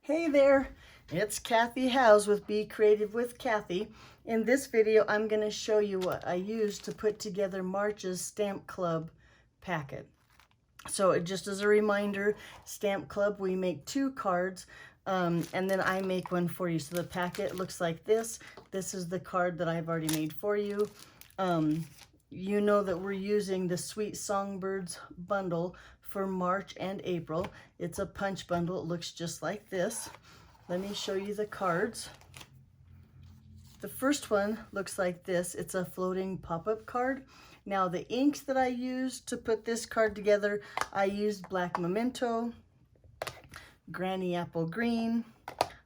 Hey there, it's Kathy House with Be Creative with Kathy. In this video, I'm going to show you what I used to put together March's Stamp Club packet. So just as a reminder, Stamp Club, we make 2 cards, and then I make one for you. So the packet looks like this. This is the card that I've already made for you. You know that we're using the Sweet Songbirds bundle for March and April. It's a punch bundle. It looks just like this. Let me show you the cards. The first one looks like this. It's a floating pop-up card. Now the inks that I used to put this card together, I used black memento, granny apple green,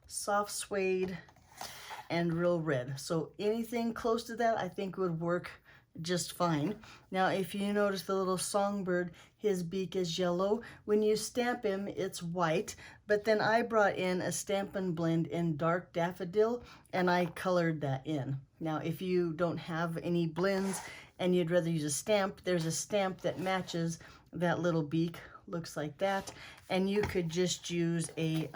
soft suede, and real red. So anything close to that I think would work just fine. Now if you notice the little songbird, his beak is yellow. When you stamp him, it's white, but then I brought in a Stampin' Blend in dark daffodil and I colored that in. Now if you don't have any blends and you'd rather use a stamp, there's a stamp that matches that little beak, looks like that, and you could just use a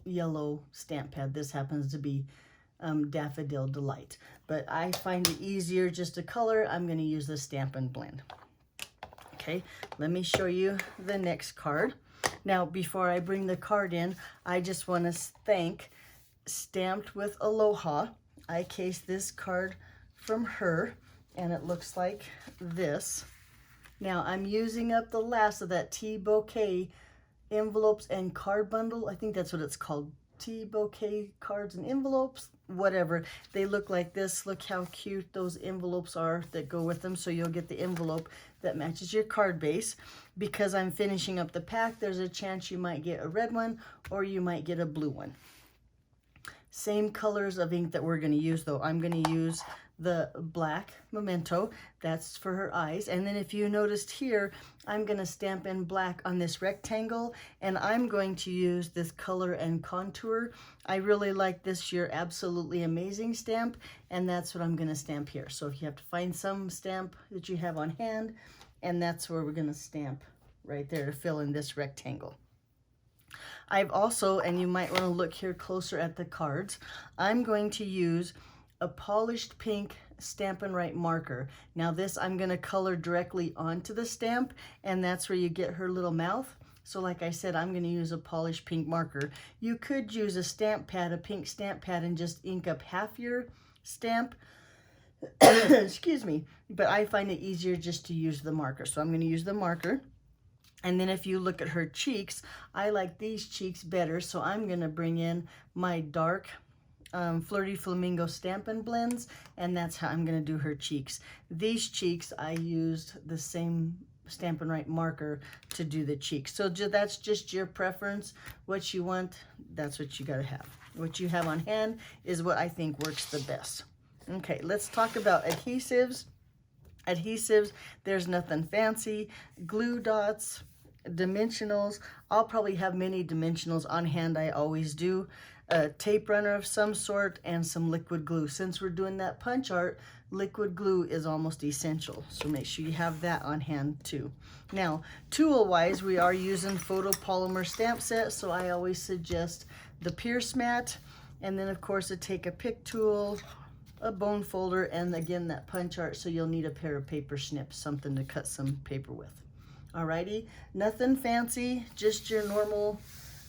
yellow stamp pad. This happens to be Daffodil Delight, but I find it easier just to color. I'm going to use the Stampin' Blend. Okay, let me show you the next card. Now before I bring the card in, I just want to thank Stamped with Aloha. I cased this card from her and it looks like this. Now I'm using up the last of that tea bouquet envelopes and card bundle. I think that's what it's called. Tea bouquet cards and envelopes, whatever. They look like this. Look how cute those envelopes are that go with them. So you'll get the envelope that matches your card base. Because I'm finishing up the pack, there's a chance you might get a red one or you might get a blue one. Same colors of ink that we're going to use though. I'm going to use the black memento, that's for her eyes. And then if you noticed here, I'm going to stamp in black on this rectangle, and I'm going to use this color and contour. I really like this Your Absolutely Amazing stamp, and that's what I'm going to stamp here. So if you have to find some stamp that you have on hand, and that's where we're going to stamp right there to fill in this rectangle. I've also, and you might want to look here closer at the cards, I'm going to use a polished pink Stampin' Write marker. Now this I'm going to color directly onto the stamp, and that's where you get her little mouth. So like I said, I'm going to use a polished pink marker. You could use a stamp pad, a pink stamp pad, and just ink up half your stamp. Excuse me. But I find it easier just to use the marker. So I'm going to use the marker. And then if you look at her cheeks, I like these cheeks better. So I'm going to bring in my dark Flirty Flamingo Stampin' Blends, and that's how I'm going to do her cheeks. These cheeks, I used the same Stampin' Write marker to do the cheeks. So that's just your preference. What you want, that's what you got to have. What you have on hand is what I think works the best. Okay, let's talk about adhesives. Adhesives, there's nothing fancy. Glue dots, dimensionals. I'll probably have many dimensionals on hand. I always do. A tape runner of some sort and some liquid glue. Since we're doing that punch art, liquid glue is almost essential. So make sure you have that on hand too. Now, tool-wise, we are using photopolymer stamp set, so I always suggest the Pierce mat, and then of course a take a pick tool, a bone folder, and again that punch art, so you'll need a pair of paper snips, something to cut some paper with. Alrighty, nothing fancy, just your normal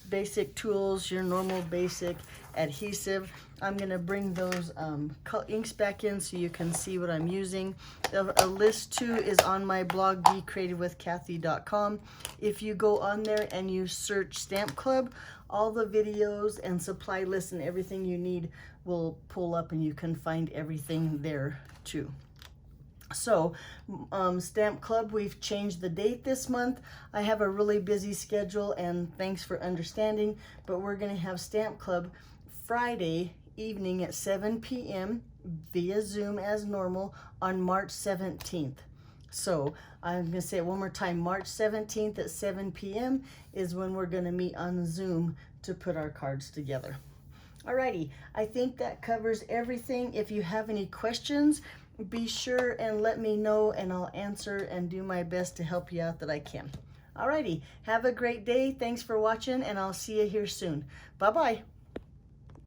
basic tools, your normal basic adhesive. I'm going to bring those inks back in so you can see what I'm using. A list too is on my blog, becreativewithkathy.com. If you go on there and you search Stamp Club, all the videos and supply lists and everything you need will pull up, and you can find everything there too. So, Stamp Club, we've changed the date this month. I have a really busy schedule, and thanks for understanding, but we're going to have Stamp Club Friday evening at 7 p.m. via Zoom as normal on March 17th. So, I'm going to say it one more time. March 17th at 7 p.m. is when we're going to meet on Zoom to put our cards together. Alrighty, I think that covers everything. If you have any questions, be sure and let me know, and I'll answer and do my best to help you out that I can. Alrighty, have a great day. Thanks for watching, and I'll see you here soon. Bye-bye.